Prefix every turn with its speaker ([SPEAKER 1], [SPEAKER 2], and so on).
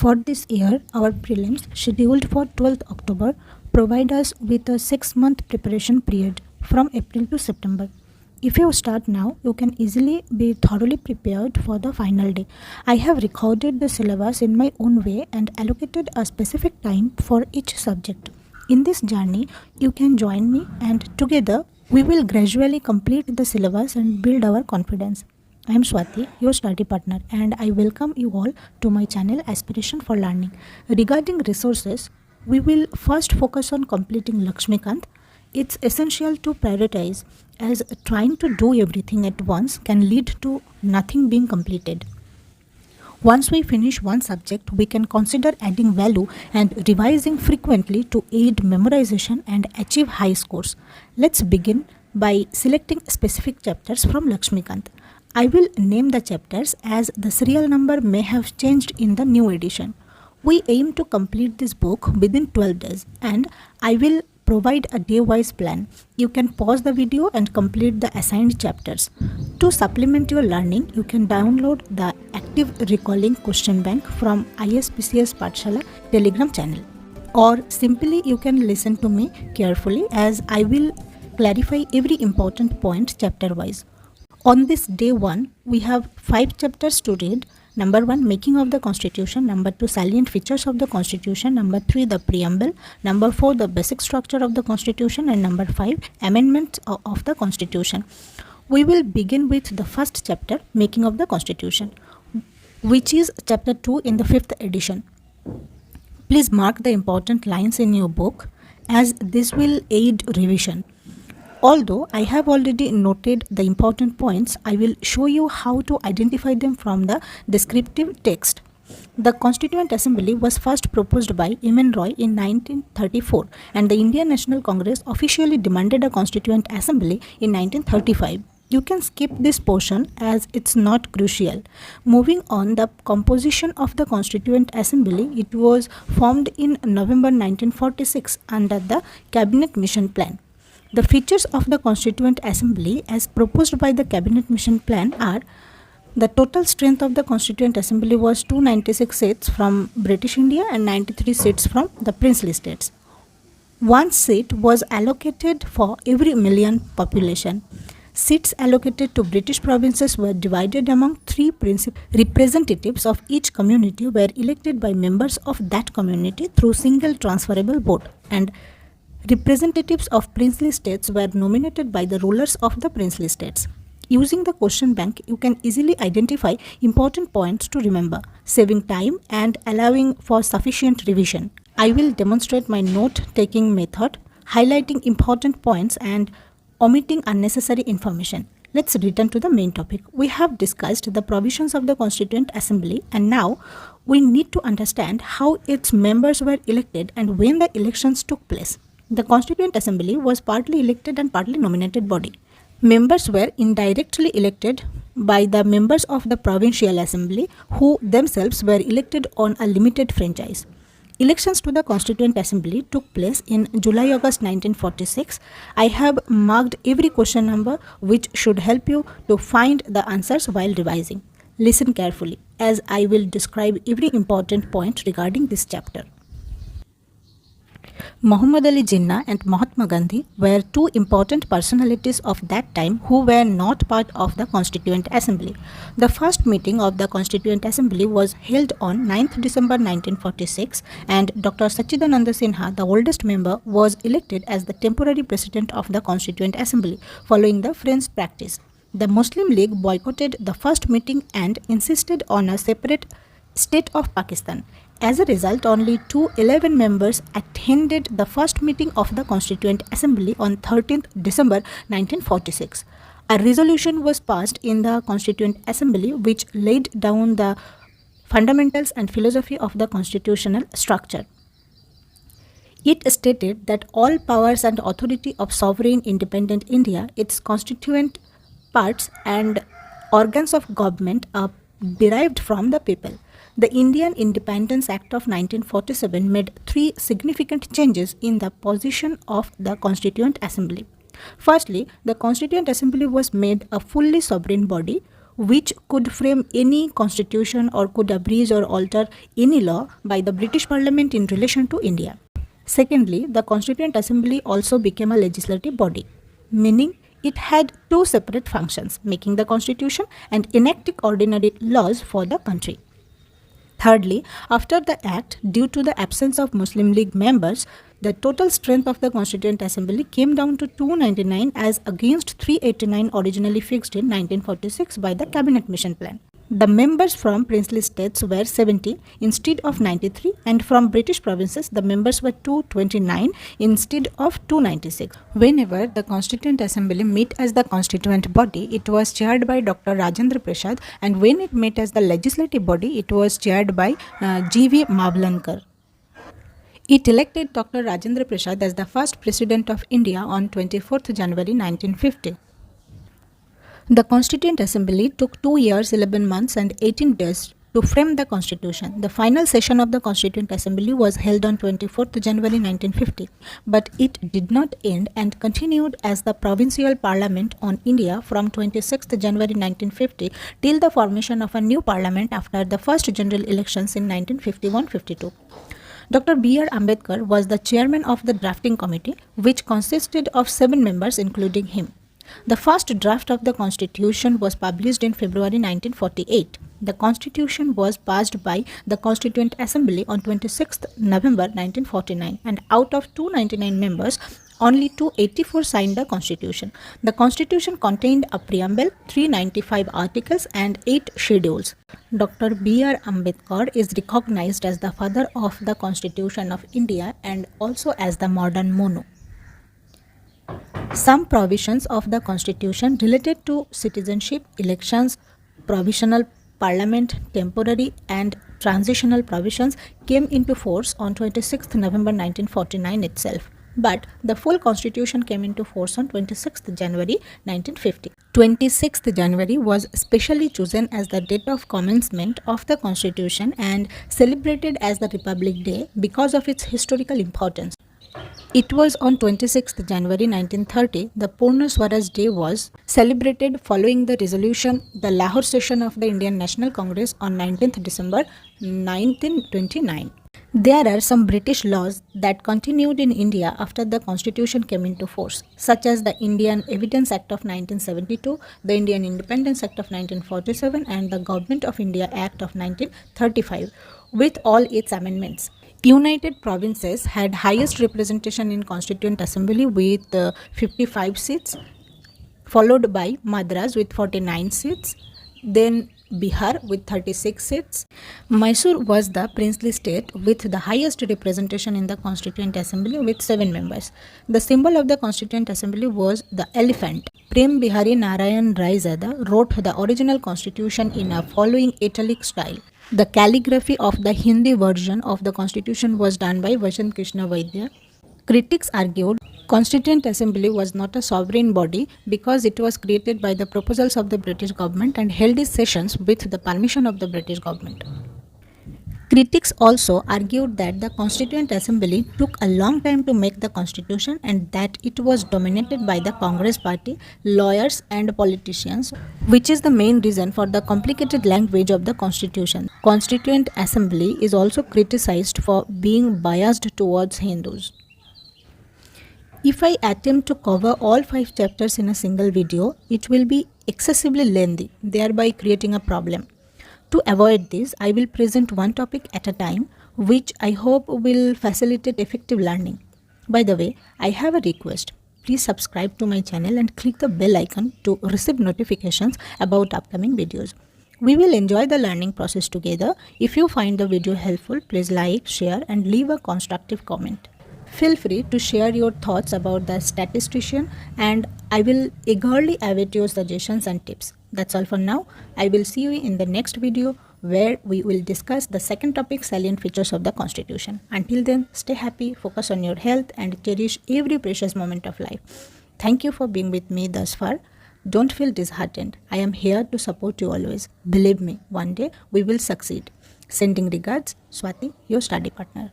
[SPEAKER 1] For this year, our prelims, scheduled for 12th October, provide us with a 6-month preparation period from April to September. If you start now, you can easily be thoroughly prepared for the final day. I have recorded the syllabus in my own way and allocated a specific time for each subject. In this journey, you can join me, and together we will gradually complete the syllabus and build our confidence. I am Swati, your study partner, and I welcome you all to my channel Aspiration for Learning. Regarding resources, we will first focus on completing Laxmikant. It's essential to prioritize, as trying to do everything at once can lead to nothing being completed. Once we finish one subject, we can consider adding value and revising frequently to aid memorization and achieve high scores. Let's begin by selecting specific chapters from Laxmikant. I will name the chapters as the serial number may have changed in the new edition. We aim to complete this book within 12 days, and I will provide a day-wise plan. You can pause the video and complete the assigned chapters. To supplement your learning, you can download the Active Recalling Question Bank from ISPCS Pathshala Telegram channel. Or simply you can listen to me carefully, as I will clarify every important point chapter-wise. On this day 1, we have 5 chapters to read. Number 1, Making of the Constitution. Number 2, Salient Features of the Constitution. Number 3, the Preamble. Number 4, the Basic Structure of the Constitution. And number 5, Amendments of the Constitution. We will begin with the first chapter, Making of the Constitution, which is chapter 2 in the 5th edition. Please mark the important lines in your book, as this will aid revision. Although I have already noted the important points, I will show you how to identify them from the descriptive text. The Constituent Assembly was first proposed by M.N. Roy in 1934, and the Indian National Congress officially demanded a Constituent Assembly in 1935. You can skip this portion as it's not crucial. Moving on, the composition of the Constituent Assembly, it was formed in November 1946 under the Cabinet Mission Plan. The features of the Constituent Assembly as proposed by the Cabinet Mission Plan are: the total strength of the Constituent Assembly was 296 seats from British India and 93 seats from the princely states. 1 seat was allocated for every million population. Seats allocated to British provinces were divided among 3 principal representatives of each community were elected by members of that community through single transferable vote, and representatives of princely states were nominated by the rulers of the princely states. Using the question bank, you can easily identify important points to remember, saving time and allowing for sufficient revision. I will demonstrate my note-taking method, highlighting important points and omitting unnecessary information. Let's return to the main topic. We have discussed the provisions of the Constituent Assembly, and now we need to understand how its members were elected and when the elections took place. The Constituent Assembly was partly elected and partly nominated body. Members were indirectly elected by the members of the Provincial Assembly, who themselves were elected on a limited franchise. Elections to the Constituent Assembly took place in July-August 1946. I have marked every question number, which should help you to find the answers while revising. Listen carefully, as I will describe every important point regarding this chapter. Muhammad Ali Jinnah and Mahatma Gandhi were 2 important personalities of that time who were not part of the Constituent Assembly. The first meeting of the Constituent Assembly was held on 9th December 1946, and Dr. Sachidananda Sinha, the oldest member, was elected as the temporary president of the Constituent Assembly, following the French practice. The Muslim League boycotted the first meeting and insisted on a separate state of Pakistan. As a result, only 11 members attended the first meeting of the Constituent Assembly on 13th December 1946. A resolution was passed in the Constituent Assembly which laid down the fundamentals and philosophy of the constitutional structure. It stated that all powers and authority of sovereign independent India, its constituent parts and organs of government are derived from the people. The Indian Independence Act of 1947 made 3 significant changes in the position of the Constituent Assembly. Firstly, the Constituent Assembly was made a fully sovereign body which could frame any constitution or could abridge or alter any law by the British Parliament in relation to India. Secondly, the Constituent Assembly also became a legislative body, meaning it had two separate functions, making the constitution and enacting ordinary laws for the country. Thirdly, after the act, due to the absence of Muslim League members, the total strength of the Constituent Assembly came down to 299 as against 389 originally fixed in 1946 by the Cabinet Mission Plan. The members from princely states were 70 instead of 93, and from British provinces the members were 229 instead of 296. Whenever the Constituent Assembly met as the constituent body, it was chaired by Dr. Rajendra Prasad, and when it met as the legislative body, it was chaired by G.V. Mavlankar. It elected Dr. Rajendra Prasad as the first President of India on 24th January 1950. The Constituent Assembly took 2 years, 11 months and 18 days to frame the Constitution. The final session of the Constituent Assembly was held on 24th January 1950, but it did not end and continued as the Provincial Parliament on India from 26th January 1950 till the formation of a new Parliament after the first general elections in 1951-52. Dr. B.R. Ambedkar was the chairman of the drafting committee, which consisted of 7 members including him. The first draft of the Constitution was published in February 1948. The Constitution was passed by the Constituent Assembly on 26th November 1949, and out of 299 members, only 284 signed the Constitution. The Constitution contained a preamble, 395 articles and 8 schedules. Dr. B.R. Ambedkar is recognized as the father of the Constitution of India and also as the modern Monu. Some provisions of the Constitution related to citizenship, elections, provisional parliament, temporary and transitional provisions came into force on 26th November 1949 itself. But the full Constitution came into force on 26th January 1950. 26th January was specially chosen as the date of commencement of the Constitution and celebrated as the Republic Day because of its historical importance. It was on 26th January 1930, the Purna Swaraj Day was celebrated following the resolution, the Lahore session of the Indian National Congress on 19th December 1929. There are some British laws that continued in India after the Constitution came into force, such as the Indian Evidence Act of 1972, the Indian Independence Act of 1947 and the Government of India Act of 1935, with all its amendments. United Provinces had highest representation in Constituent Assembly with 55 seats, followed by Madras with 49 seats, then Bihar with 36 seats. Mysore was the princely state with the highest representation in the Constituent Assembly with 7 members. The symbol of the Constituent Assembly was the elephant. Prem Bihari Narayan Raizada wrote the original constitution in a following italic style. The calligraphy of the Hindi version of the Constitution was done by Vasant Krishna Vaidya. Critics argued Constituent Assembly was not a sovereign body because it was created by the proposals of the British government and held its sessions with the permission of the British government. Critics also argued that the Constituent Assembly took a long time to make the Constitution and that it was dominated by the Congress party, lawyers and politicians, which is the main reason for the complicated language of the Constitution. Constituent Assembly is also criticized for being biased towards Hindus. If I attempt to cover all 5 chapters in a single video, it will be excessively lengthy, thereby creating a problem. To avoid this, I will present one topic at a time, which I hope will facilitate effective learning. By the way, I have a request. Please subscribe to my channel and click the bell icon to receive notifications about upcoming videos. We will enjoy the learning process together. If you find the video helpful, please like, share and leave a constructive comment. Feel free to share your thoughts about the statistician and I will eagerly await your suggestions and tips. That's all for now. I will see you in the next video where we will discuss the second topic, salient features of the Constitution. Until then, stay happy, focus on your health and cherish every precious moment of life. Thank you for being with me thus far. Don't feel disheartened. I am here to support you always. Believe me, one day we will succeed. Sending regards, Swati, your study partner.